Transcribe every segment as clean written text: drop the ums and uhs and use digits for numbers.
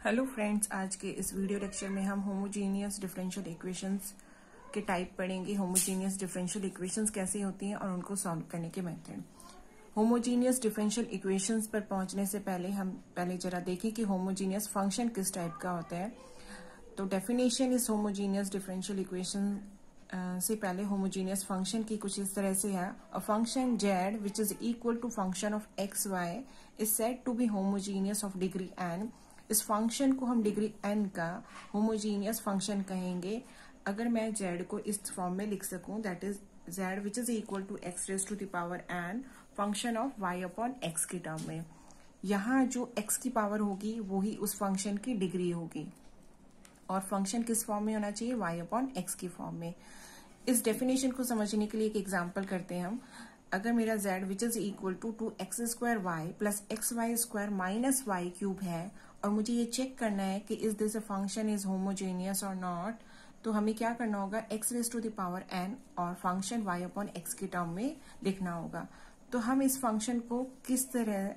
Hello friends, आज के इस वीडियो लेक्चर में हम होमोजीनियस डिफरेंशियल इक्वेशंस के टाइप पढ़ेंगे। होमोजीनियस डिफरेंशियल इक्वेशंस कैसे होती हैं और उनको सॉल्व करने के मेथड। होमोजीनियस डिफरेंशियल इक्वेशंस पर पहुंचने से पहले हम जरा देखें कि होमोजीनियस फंक्शन किस टाइप का होता है। तो डेफिनेशन इस होमोजीनियस डिफरेंशियल इक्वेशन से पहले होमोजीनियस फंक्शन की कुछ इस तरह से है। A function z which is equal to function of x y is said to be homogeneous of degree n। इस फंक्शन को हम डिग्री n का होमोजीनियस फंक्शन कहेंगे अगर मैं z को इस फॉर्म में लिख सकूं, that is z which is equal to x raise to the power n function of y upon x की टर्म में। यहाँ जो x की पावर होगी वो ही उस फंक्शन की डिग्री होगी और फंक्शन किस फॉर्म में होना चाहिए, y अपॉन x की फॉर्म में। इस डेफिनेशन को समझने के लिए एक एग्जांपल करते हैं हम। अगर मेरा z which is equal to x square y plus x y square minus y cube है और मुझे ये चेक करना है कि is this a function is homogeneous और नॉट, तो हमें क्या करना होगा, x raise to the power n और फंक्शन y अपॉन x की टर्म में लिखना होगा। तो हम इस फंक्शन को किस तरह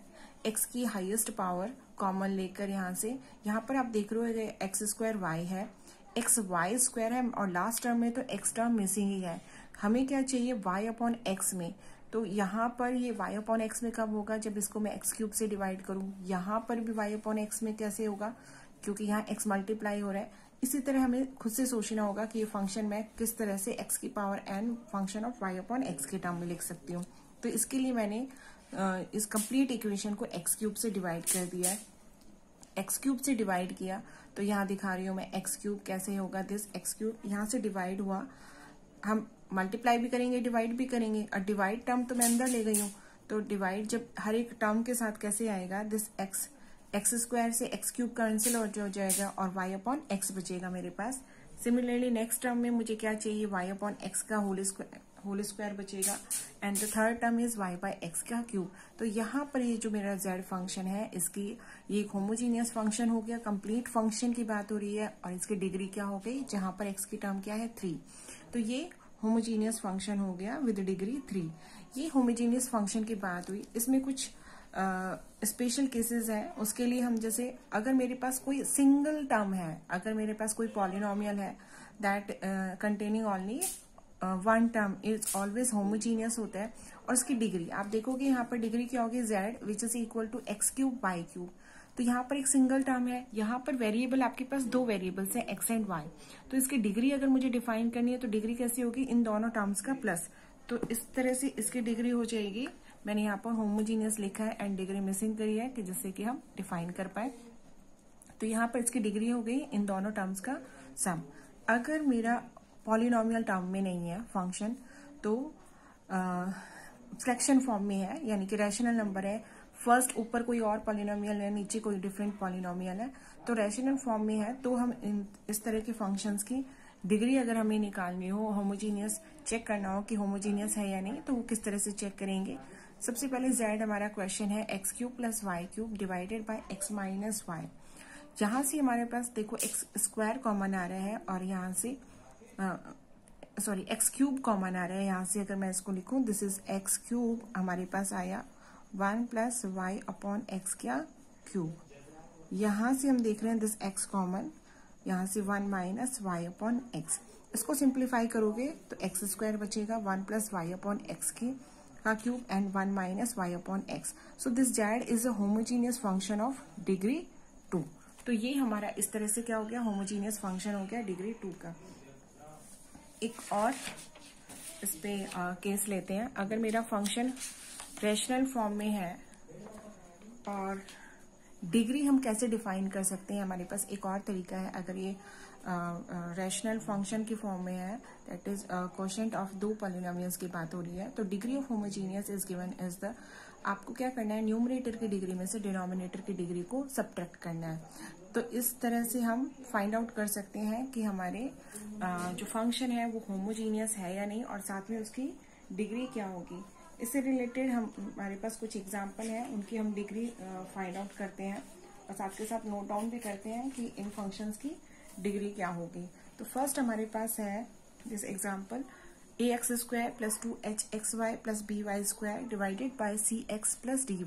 x की हाईएस्ट पावर कॉमन लेकर यहाँ पर आप देख रहे हो एक्स स्क्वायर वाई है, एक्स वाई स्क्वायर है और लास्ट टर्म में तो x टर्म मिसिंग ही है। हमें क्या चाहिए, y अपॉन x में। तो यहाँ पर ये y अपॉन x में कब होगा, जब इसको मैं x क्यूब से डिवाइड करूँ। यहाँ पर भी y अपॉन x में कैसे होगा, क्योंकि यहाँ x मल्टीप्लाई हो रहा है। इसी तरह हमें खुद से सोचना होगा कि ये फंक्शन मैं किस तरह से x की power n function of y upon x के टर्म में लिख सकती हूँ। तो इसके लिए मैंने इस कंप्लीट इक्वेशन को x क्यूब से डिवाइड कर दिया है। x क्यूब से डिवाइड किया तो यहाँ दिखा रही हूँ मैं x क्यूब कैसे होगा, दिस x क्यूब यहाँ से डिवाइड हुआ, हम मल्टीप्लाई भी करेंगे डिवाइड भी करेंगे और डिवाइड टर्म तो मैं अंदर ले गई हूँ। तो डिवाइड जब हर एक टर्म के साथ कैसे आएगा, दिस एक्स स्क्वायर से एक्स क्यूब कैंसिल हो जाएगा और y अपॉन एक्स बचेगा मेरे पास। सिमिलरली नेक्स्ट टर्म में मुझे क्या चाहिए, y अपॉन एक्स का होल स्क्वायर बचेगा and the third term is y by x का क्यूब। तो यहाँ पर ये जो मेरा z फंक्शन है इसकी ये एक होमोजीनियस फंक्शन हो गया, कंप्लीट फंक्शन की बात हो रही है और इसकी डिग्री क्या हो गई, जहां पर x की टर्म क्या है 3। तो ये होमोजीनियस फंक्शन हो गया विद डिग्री 3। ये होमोजीनियस फंक्शन की बात हुई। इसमें कुछ स्पेशल केसेस हैं, उसके लिए हम जैसे अगर मेरे पास कोई सिंगल टर्म है, अगर मेरे पास कोई पॉलिनोमियल है that containing only one term is always homogeneous होता है और उसकी डिग्री आप देखोगे यहाँ पर डिग्री क्या होगी, z which is equal to x cube y cube. तो यहाँ पर एक सिंगल टर्म है, यहाँ पर वेरिएबल आपके पास दो वेरिएबल्स हैं x एंड y। तो इसकी डिग्री अगर मुझे डिफाइन करनी है तो डिग्री कैसी होगी, इन दोनों टर्म्स का प्लस। तो इस तरह से इसकी डिग्री हो जाएगी। मैंने यहाँ पर होमोजीनियस लिखा है एंड डिग्री मिसिंग करी है कि जिससे कि हम डिफाइन कर पाए। तो यहाँ पर इसकी डिग्री हो गई इन दोनों टर्म्स का सम। अगर मेरा पॉलिनोमियल टर्म में नहीं है फंक्शन, तो फ्रैक्शन फॉर्म में है, यानी कि रैशनल नंबर है, फर्स्ट ऊपर कोई और पॉलिनोमियल है, नीचे कोई डिफरेंट पॉलिनोमियल है, तो रैशनल फॉर्म में है, तो हम इस तरह के फंक्शंस की डिग्री अगर हमें निकालनी हो, होमोजीनियस चेक करना हो कि होमोजीनियस है या नहीं, तो वो किस तरह से चेक करेंगे। सबसे पहले z हमारा क्वेश्चन है x cube plus y cube divided by x minus y. यहाँ से हमारे पास देखो एक्स स्क्वायर कॉमन आ रहा है और यहाँ से सॉरी एक्स क्यूब कॉमन आ रहा है। यहाँ से अगर मैं इसको लिखूं, दिस इज एक्स क्यूब, हमारे पास आया 1 प्लस वाई अपॉन एक्स क्या क्यूब। यहाँ से हम देख रहे हैं दिस एक्स कॉमन, यहाँ से 1 माइनस वाई अपॉन एक्स। इसको सिंप्लीफाई करोगे तो एक्स स्क्वायर बचेगा 1 प्लस वाई अपॉन एक्स का cube and 1 minus y upon x. So this z is a homogeneous function of degree 2। तो ये हमारा इस तरह से क्या हो गया, होमोजीनियस फंक्शन हो गया डिग्री 2 का। एक और इस पे केस लेते हैं। अगर मेरा फंक्शन रैशनल फॉर्म में है और डिग्री हम कैसे डिफाइन कर सकते हैं, हमारे पास एक और तरीका है। अगर ये रैशनल फंक्शन की फॉर्म में है, दैट इज क्वोशिएंट ऑफ दो पॉलिनोमियल्स की बात हो रही है, तो degree of homogeneous is given as the, आपको क्या करना है, न्यूमरेटर की डिग्री में से डिनोमिनेटर की डिग्री को सबट्रैक्ट करना है। तो इस तरह से हम फाइंड आउट कर सकते हैं कि हमारे जो फंक्शन है वो होमोजीनियस है या नहीं और साथ में उसकी डिग्री क्या होगी। इससे रिलेटेड हमारे पास कुछ एग्जाम्पल हैं, उनकी हम डिग्री फाइंड आउट करते हैं और साथ के साथ नोट डाउन भी करते हैं कि इन फंक्शंस की डिग्री क्या होगी। तो फर्स्ट हमारे पास है this example, a x square plus 2h(xy) plus by square divided by c x plus dy।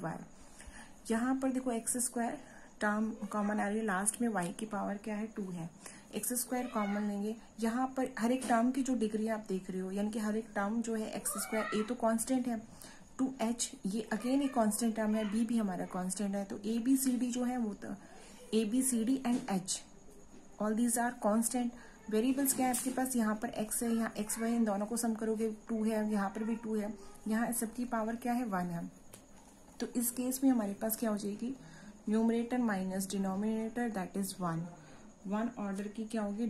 यहाँ पर देखो एक्स स्क्वायर टर्म कॉमन आ रही है, लास्ट में y की पावर क्या है 2 है, एक्स स्क्वायर कॉमन लेंगे। यहाँ पर हर एक टर्म की जो डिग्री आप देख रहे हो, यानी कि हर एक टर्म जो है एक्स स्क्वायर, ए तो कांस्टेंट है, 2h ये अगेन एक कांस्टेंट टर्म है, b भी हमारा कांस्टेंट है, तो ए बी सी डी जो है वो तो a b c d and h all these are constant. Variables क्या है आपके पास, यहाँ पर x है, यहाँ x y, इन दोनों को सम करोगे 2 है, यहाँ पर भी 2 है, यहाँ सबकी पावर क्या है 1 है। तो इस केस में हमारे पास क्या हो जाएगी, numerator minus denominator that is 1 order की क्या होगी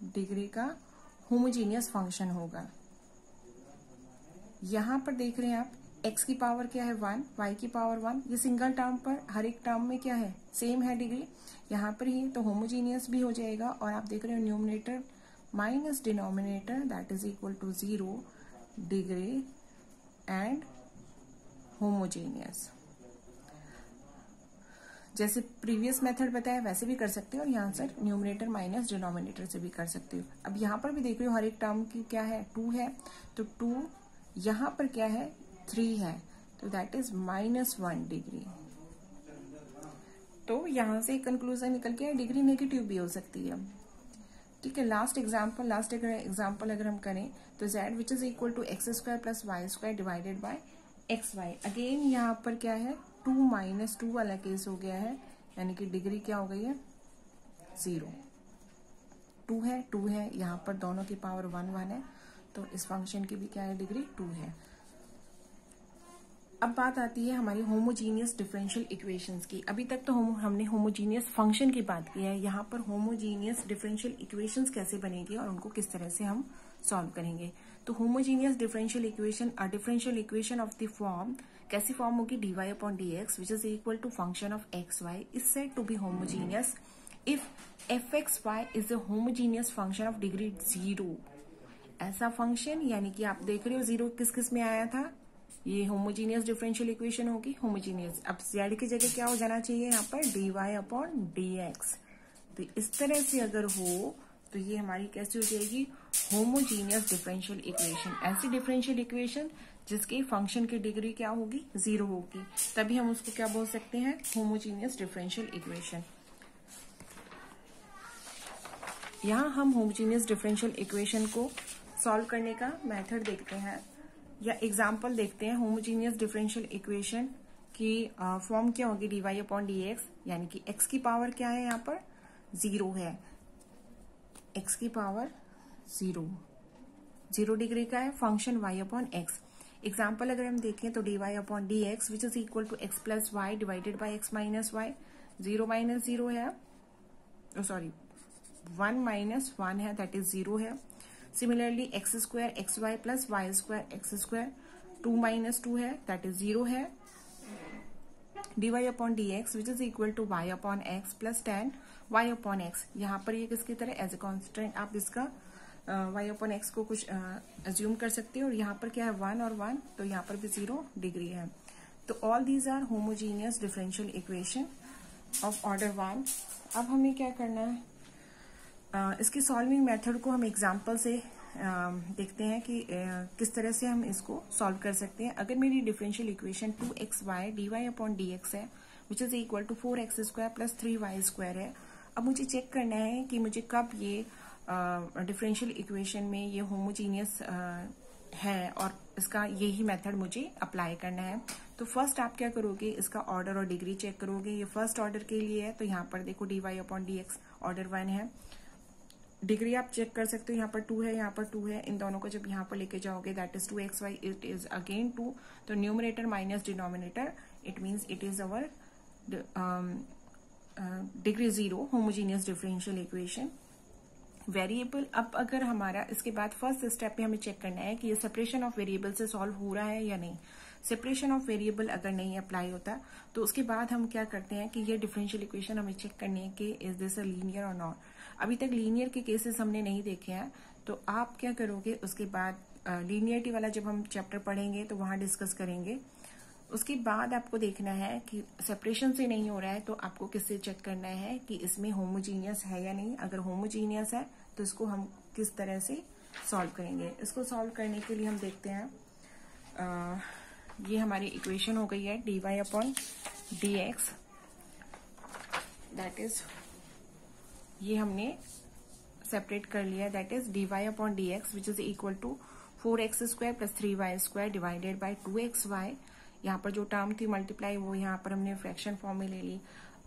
डिग्री का होमोजीनियस फंक्शन होगा। यहाँ पर देख रहे हैं आप x की पावर क्या है 1, y की पावर 1, ये सिंगल टर्म पर हर एक टर्म में क्या है सेम है डिग्री, यहाँ पर ही तो होमोजीनियस भी हो जाएगा। और आप देख रहे हो numerator minus denominator that is equal to 0 degree and homogeneous. जैसे प्रीवियस मेथड बताया वैसे भी कर सकते हो, और यहाँ से न्यूमरेटर माइनस डिनोमिनेटर से भी कर सकते हो। अब यहाँ पर भी देख रहे हो हर एक टर्म की क्या है 2 है, तो 2 यहाँ पर क्या है 3 है, तो दैट इज -1 डिग्री। तो यहाँ से कंक्लूजन निकल के डिग्री नेगेटिव भी हो सकती है। ठीक है, लास्ट एग्जाम्पल अगर हम करें तो z which is equal to x square plus y square divided by x y. Again यहाँ पर क्या है 2 - 2 वाला केस हो गया है, यानी कि डिग्री क्या हो गई है 0। 2 है, यहाँ पर दोनों की पावर 1 है, तो इस फंक्शन की भी क्या है डिग्री 2 है। अब बात आती है हमारी होमोजीनियस डिफरेंशियल इक्वेशंस की। अभी तक तो हमने होमोजीनियस फंक्शन की बात की है, यहाँ पर होमोजीनियस डिफरेंशियल इक्वेशंस कैसे बनेगी और उनको किस तरह से हम सॉल्व करेंगे। तो homogeneous differential equation, a differential equation of the form कैसी फॉर्म होगी, dy upon dx which is equal to function of x y is said to be homogeneous if fxy is a homogeneous function of degree 0। ऐसा function, यानी कि आप देख रहे हो 0 किस में आया था, ये होमोजीनियस डिफरेंशियल इक्वेशन होगी होमोजीनियस। अब z की जगह क्या हो जाना चाहिए यहाँ पर dy अपॉन dx। तो इस तरह से अगर हो तो ये हमारी कैसी हो जाएगी होमोजीनियस डिफरेंशियल इक्वेशन। ऐसी डिफरेंशियल इक्वेशन जिसकी फंक्शन की डिग्री क्या होगी 0 होगी, तभी हम उसको क्या बोल सकते हैं होमोजीनियस डिफरेंशियल इक्वेशन। यहाँ हम होमोजीनियस डिफरेंशियल इक्वेशन को सॉल्व करने का मेथड देखते हैं या एग्जाम्पल देखते हैं। होमोजीनियस डिफरेंशियल इक्वेशन की फॉर्म क्या होगी dy अपॉन dx, यानी कि x की पावर क्या है यहाँ पर 0 है, x की पावर 0 डिग्री का है, function y upon x। Example अगर हम देखें तो dy upon dx which is equal to x plus y divided by x minus y, 0 - 0 है, सॉरी 1 - 1 है दैट इज 0 है। Similarly x square x y plus y square x square 2 - 2 है that is 0 है। dy upon dx which is equal to y upon x plus tan y upon x। यहाँ पर ये किसकी तरह एज ए कॉन्स्टेंट आप इसका y अपॉन x को कुछ अज्यूम कर सकते हो, और यहाँ पर क्या है 1 और 1, तो यहाँ पर भी 0 डिग्री है। तो all these are homogeneous differential equation of order 1। अब हमें क्या करना है, इसकी सॉल्विंग मेथड को हम एग्जाम्पल से देखते हैं कि किस तरह से हम इसको सॉल्व कर सकते हैं। अगर मेरी differential equation 2xy dy upon dx है which is equal to 4x square plus 3y square है। अब मुझे चेक करना है कि मुझे कब ये डिफरेंशियल इक्वेशन में ये होमोजीनियस है और इसका यही मेथड मुझे अप्लाई करना है। तो फर्स्ट आप क्या करोगे, इसका ऑर्डर और डिग्री चेक करोगे। ये फर्स्ट ऑर्डर के लिए है, तो यहाँ पर देखो dy अपॉन dx ऑर्डर 1 है। डिग्री आप चेक कर सकते हो, यहाँ पर 2 है, यहाँ पर 2 है, इन दोनों को जब यहाँ पर लेके जाओगे that is 2xy it is again 2, तो numerator minus denominator it means it is our degree 0 homogeneous differential equation. Variable, अब अगर हमारा इसके बाद फर्स्ट स्टेप पे हमें चेक करना है कि ये सेपरेशन ऑफ वेरिएबल से सॉल्व हो रहा है या नहीं। सेपरेशन ऑफ वेरिएबल अगर नहीं अप्लाई होता तो उसके बाद हम क्या करते हैं कि ये डिफरेंशियल इक्वेशन हमें चेक करनी है कि इज दिस अ लीनियर और नॉट। अभी तक लीनियर के केसेस हमने नहीं देखे हैं, तो आप क्या करोगे उसके बाद लीनियरिटी वाला जब हम चैप्टर पढ़ेंगे तो वहां डिस्कस करेंगे। उसके बाद आपको देखना है कि सेपरेशन से नहीं हो रहा है तो आपको किससे चेक करना है कि इसमें होमोजीनियस है या नहीं। अगर होमोजीनियस है तो इसको हम किस तरह से सॉल्व करेंगे। इसको सॉल्व करने के लिए हम देखते हैं ये हमारी इक्वेशन हो गई है dy upon dx that is ये हमने सेपरेट कर लिया, that is dy upon d x which is equal to 4x² plus 3y² divided by 2xy। यहाँ पर जो टर्म थी मल्टीप्लाई वो यहाँ पर हमने फ्रैक्शन फॉर्म में ले ली।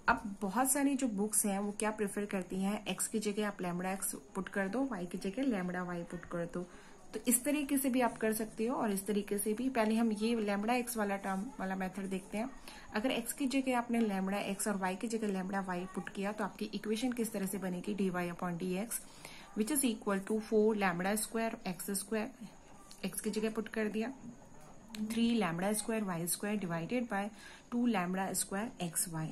अब बहुत सारी जो बुक्स हैं वो क्या प्रेफर करती हैं, x की जगह आप लैम्बडा x पुट कर दो, y की जगह लैम्बडा y पुट कर दो। तो इस तरीके से भी आप कर सकते हो और इस तरीके से भी। पहले हम ये लैम्बडा x वाला टर्म वाला मेथड देखते हैं। अगर x की जगह आपने लैम्बडा x और y की जगह लैम्बडा y पुट किया तो आपकी इक्वेशन किस तरह से बनेगी, dy upon d x which is equal to 4 lambda square x square, x की जगह पुट कर दिया, 3 lambda square y square divided by 2 lambda square xy।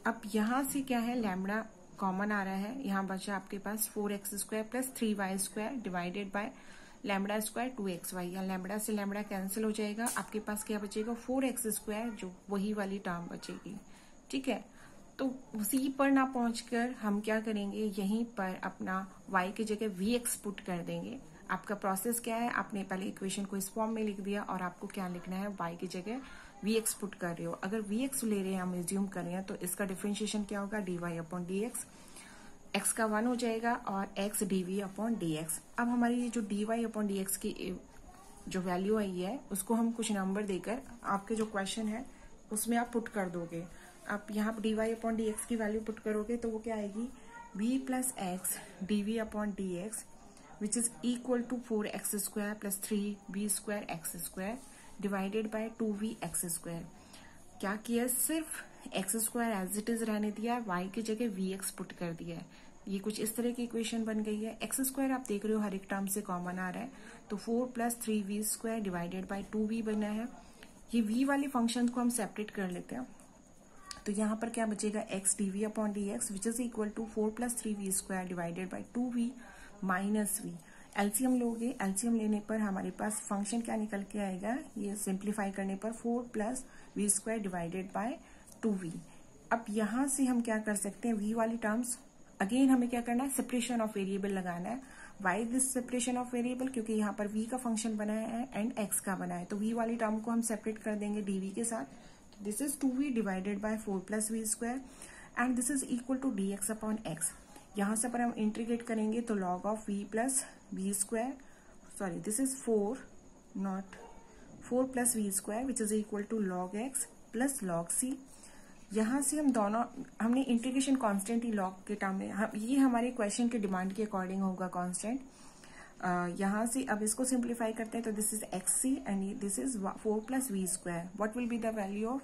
अब यहाँ से क्या है, लैम्बडा कॉमन आ रहा है, यहाँ बचा आपके पास 4x² plus 3y² divided by lambda square 2xy। या लैम्बडा से लैम्बडा कैंसिल हो जाएगा, आपके पास क्या बचेगा 4x², जो वही वाली टर्म बचेगी। ठीक है, तो सी पर ना पहुंचकर हम क्या करेंगे, यहीं पर अपना y की जगह vx पुट कर देंगे। आपका प्रोसेस क्या है, आपने पहले इक्वेशन को इस फॉर्म में लिख दिया और आपको क्या लिखना है, y की जगह vx पुट कर रहे हो। अगर vx ले रहे हैं, हम एज्यूम कर रहे हैं, तो इसका डिफरेंशिएशन क्या होगा, dy upon d x, x का 1 हो जाएगा और x dv अपॉन dx। अब हमारी ये जो dy अपॉन dx की जो वैल्यू आई है उसको हम कुछ नंबर देकर आपके जो क्वेश्चन है उसमें आप पुट कर दोगे। आप यहाँ dy अपॉन dx की वैल्यू पुट करोगे तो वो क्या आएगी, b plus x dv upon dx which is equal to 4x² plus 3b² x² divided by 2v x²। क्या किया, सिर्फ x² एज इट इज रहने दिया, y की जगह vx पुट कर दिया है। ये कुछ इस तरह की इक्वेशन बन गई है। x² आप देख रहे हो हर एक टर्म से कॉमन आ रहा है, तो 4 plus 3v² divided by 2v बना है। ये v वाले फंक्शन को हम सेपरेट कर लेते हैं, तो यहाँ पर क्या बचेगा, x dv upon dx which is equal to 4 plus 3v² divided by 2v minus v। LCM लोगे, एलसीएम लेने पर हमारे पास फंक्शन क्या निकल के आएगा, ये सिंप्लीफाई करने पर 4 plus v² divided by 2v। अब यहाँ से हम क्या कर सकते हैं, v वाली टर्म्स अगेन हमें क्या करना है, सेपरेशन ऑफ वेरिएबल लगाना है। Why this separation of variable, क्योंकि यहाँ पर v का फंक्शन बना है एंड x का बना है, तो v वाली टर्म को हम सेपरेट कर देंगे dv के साथ। This is 2v divided by 4 plus v² and this is equal to dx upon x। यहाँ से पर हम इंटीग्रेट करेंगे तो log of v plus v², sorry this is 4 plus v² which is equal to log x plus log c। यहाँ से हम दोनों, हमने इंटीग्रेशन कांस्टेंट ही log के टर्म में, ये हमारे क्वेश्चन के डिमांड के अकॉर्डिंग होगा कांस्टेंट। यहाँ से अब इसको सिंप्लीफाई करते हैं तो this is xc and this is 4 plus v²। What will be the value of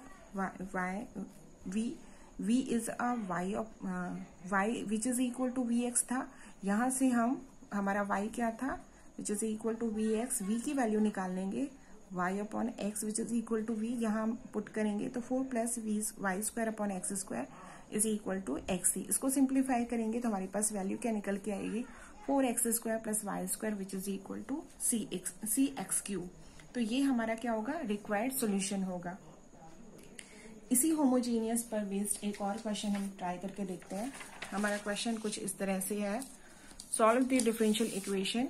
v is a y which is equal to vx था। यहाँ से हम, हमारा y क्या था, which is equal to vx, v की वैल्यू निकाल लेंगे, y upon x which is equal to v, यहाँ हम पुट करेंगे तो 4 plus y² upon x² is equal to xc। इसको सिंप्लीफाई करेंगे तो हमारे पास वैल्यू क्या निकल के आएगी, 4x² plus y² which is equal to cx3। तो ये हमारा क्या होगा, रिक्वायर्ड सोल्यूशन होगा। इसी होमोजीनियस पर बेस्ड एक और क्वेश्चन हम ट्राई करके देखते हैं। हमारा क्वेश्चन कुछ इस तरह से है, solve the differential equation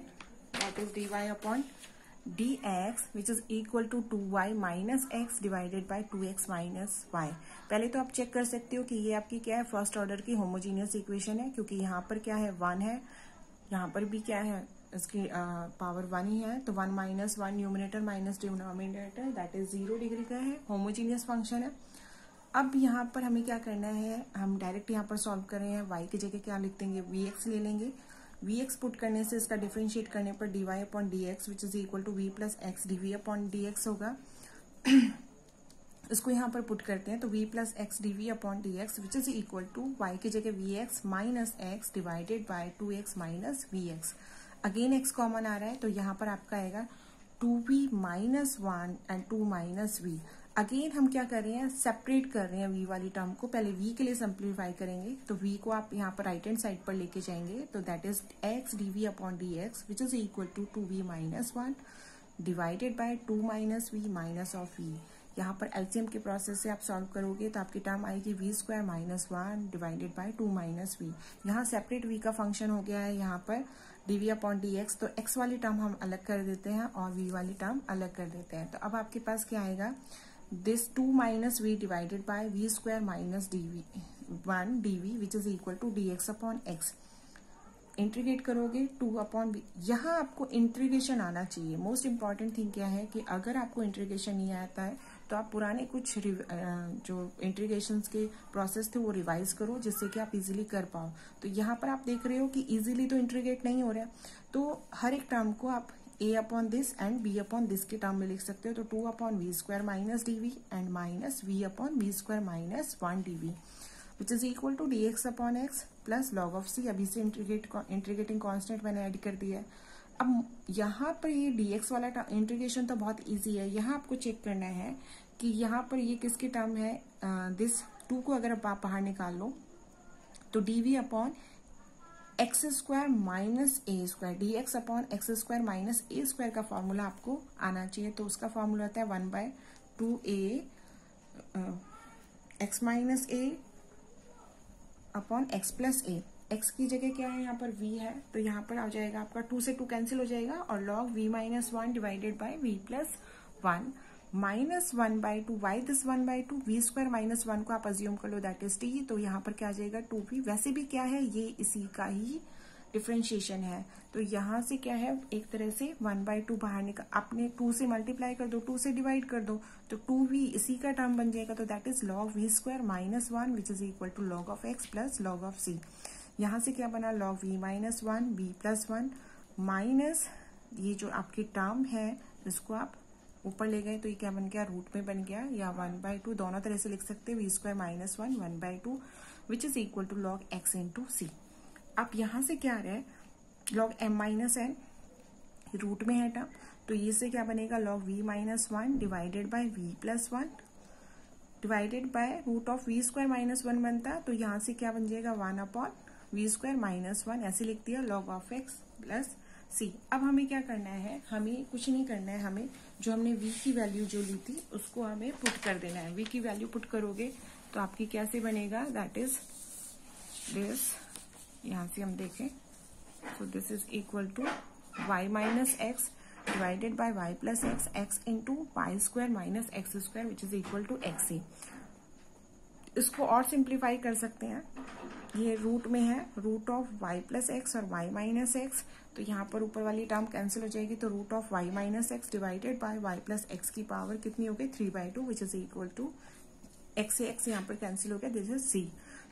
that is dy upon dx which is equal to 2y minus x divided by 2x minus y। पहले तो आप चेक कर सकते हो कि ये आपकी क्या है, फर्स्ट ऑर्डर की होमोजीनियस इक्वेशन है, क्योंकि यहाँ पर क्या है 1 है, यहाँ पर भी क्या है, इसकी पावर 1 ही है, तो 1 minus 1 numerator minus denominator that is 0 degree का है, होमोजीनियस फंक्शन है। अब यहाँ पर हमें क्या करना है, हम डायरेक्ट यहाँ पर सॉल्व कर रहे हैं, y की जगह क्या लिख देंगे, vx ले लेंगे। vx पुट करने से इसका डिफरेंशिएट करने पर dy upon dx which is equal to v plus x dv upon dx होगा। इसको यहाँ पर पुट करते हैं तो v plus x dv upon dx which is equal to y की जगह vx minus x divided by 2x minus vx। Again x common आ रहा है तो यहाँ पर आपका आएगा 2v minus 1 and 2 minus v। Again हम क्या कर रहे हैं, सेपरेट कर रहे हैं v वाली टर्म को, पहले v के लिए सिंप्लीफाई करेंगे तो v को आप यहाँ पर राइट हैंड साइड पर लेके जाएंगे तो that is x dv upon dx which is equal to 2v minus 1 divided by 2 minus v minus of v। यहाँ पर एलसीएम के प्रोसेस से आप सॉल्व करोगे तो आपकी टर्म आएगी v² minus 1 divided by 2 minus v। यहाँ सेपरेट v का फंक्शन हो गया है यहाँ पर dv अपॉन dx, तो x वाली टर्म हम अलग कर देते हैं और v वाली टर्म अलग कर देते हैं। तो अब आपके पास क्या आएगा, this 2 minus v divided by v square minus d 1 dv which is equal to dx upon x। Integrate करोगे 2 अपॉन बी। यहाँ आपको इंटीग्रेशन आना चाहिए। मोस्ट इंपॉर्टेंट थिंग क्या है कि अगर आपको इंटीग्रेशन नहीं आता है तो आप पुराने कुछ जो इंटीग्रेशन के प्रोसेस थे वो रिवाइज करो, जिससे कि आप इजीली कर पाओ। तो यहाँ पर आप देख रहे हो कि इजीली तो इंटीग्रेट नहीं हो रहा है, तो हर एक टर्म को आप a upon this and b upon this के टर्म में लिख सकते हो। तो 2 upon v square minus d v and minus v upon v square minus 1 d which is equal to dx upon x plus log of c। अभी से integrating constant मैंने add कर दिया है। अब यहाँ पर ये dx वाला इंटीग्रेशन तो बहुत इजी है। यहाँ आपको चेक करना है कि यहाँ पर ये किसके टर्म है। दिस 2 को अगर आप बाहर निकाल लो तो dv upon X square minus A square, D X upon X square minus A square का फॉर्मूला आपको आना चाहिए। तो उसका फॉर्मूला होता है 1/2a X minus A upon X plus A. X की जगह क्या है, यहाँ पर v है, तो यहाँ पर आ जाएगा आपका 2 से 2 कैंसिल हो जाएगा और log v minus 1 divided by v plus 1 minus 1/2 y this 1/2 v square minus 1 को आप अज्यूम कर लो दैट इज टी। तो यहाँ पर क्या आ जाएगा 2v। वैसे भी क्या है, ये इसी का ही डिफ्रेंशिएशन है। तो यहाँ से क्या है, एक तरह से 1/2 बाहर निकाल, आपने 2 से मल्टीप्लाई कर दो, 2 से डिवाइड कर दो, तो 2v इसी का टर्म बन जाएगा। तो that is log V square minus 1 which is equal to log of X plus log of C. यहाँ से क्या बना, log V minus 1 V plus 1 minus ये जो आपकी टर्म है इसको आप ऊपर ले गए तो ये क्या बन गया, रूट में बन गया, या 1/2 दोनों तरह से लिख सकते हैं, V square minus 1 1/2 which is equal to log X into C. अब यहाँ से क्या आ रहा है, log m minus N root में है टर्म, तो ये से क्या बनेगा, log v minus 1 divided by v plus 1 divided by root of V square minus 1 बनता है। तो यहाँ से क्या बन जाएगा 1 अपॉन वी स्क्वायर माइनस 1, ऐसे लिख दिया, लॉग ऑफ एक्स प्लस सी। अब हमें क्या करना है, हमें कुछ नहीं करना है, हमें जो हमने v की वैल्यू जो ली थी उसको हमें पुट कर देना है। v की वैल्यू पुट करोगे तो आपकी कैसे बनेगा, दैट इज दिस, यहाँ से हम देखें तो this is equal to y minus x divided by y plus X, X into Y square minus X square which is equal to X C. इसको और सिंप्लीफाई कर सकते हैं, ये रूट में है, root of y plus x और y minus x, तो यहाँ पर ऊपर वाली टर्म कैंसिल हो जाएगी, तो root of y minus x divided by y plus x की पावर कितनी हो गई 3/2 which is equal to x से एक्स यहाँ पर कैंसिल हो गया, दिस इज सी।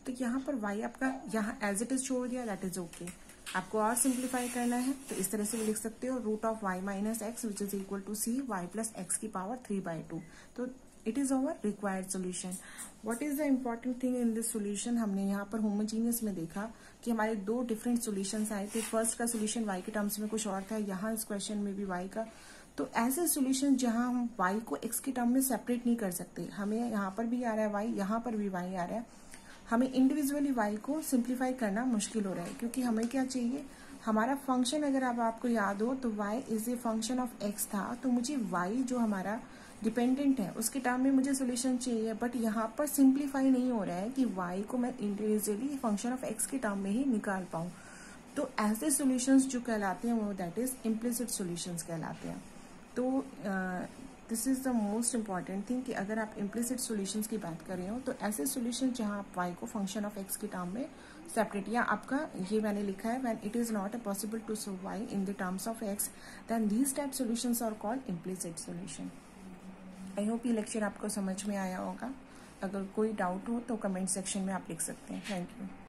तो यहाँ पर y आपका यहाँ एज इट इज छोड़ दिया, दैट इज ओके। आपको और सिंप्लीफाई करना है तो इस तरह से भी लिख सकते हो, root of y minus x which is equal to c y plus x की पावर 3/2। तो it is our required solution. What is the important thing in this solution, हमने यहाँ पर होमोजीनियस में देखा कि हमारे 2 डिफरेंट सोल्यूशंस आए थे। फर्स्ट का सोल्यूशन y के टर्म्स में कुछ और था, यहाँ इस क्वेश्चन में भी y का। तो ऐसे सोल्यूशन जहां हम y को x के टर्म में सेपरेट नहीं कर सकते, हमें यहाँ पर भी आ रहा है y, यहाँ पर भी y आ रहा है, हमें इंडिविजुअली y को सिंप्लीफाई करना मुश्किल हो रहा है, क्योंकि हमें क्या चाहिए, हमारा फंक्शन अगर अब आपको याद हो तो y is a function of x था, तो मुझे y जो हमारा डिपेंडेंट है उसके टर्म में मुझे सोल्यूशन चाहिए। बट यहाँ पर सिंप्लीफाई नहीं हो रहा है कि y को मैं इंडिविजुअली फंक्शन ऑफ x के टर्म में ही निकाल पाऊँ। तो ऐसे सोल्यूशंस जो कहलाते हैं वो दैट इज इम्प्लिसिट सोल्यूशंस कहलाते हैं। तो this is the most important thing कि अगर आप इम्प्लिसिट सॉल्यूशंस की बात कर रहे हो तो ऐसे सॉल्यूशन जहां आप y को फंक्शन ऑफ x के टर्म में सेपरेट, या आपका ये मैंने लिखा है when it is not possible to solve y in the terms of x, then these type solutions are called implicit solution. I hope ये लेक्चर आपको समझ में आया होगा। अगर कोई डाउट हो तो कमेंट सेक्शन में आप लिख सकते हैं। Thank you.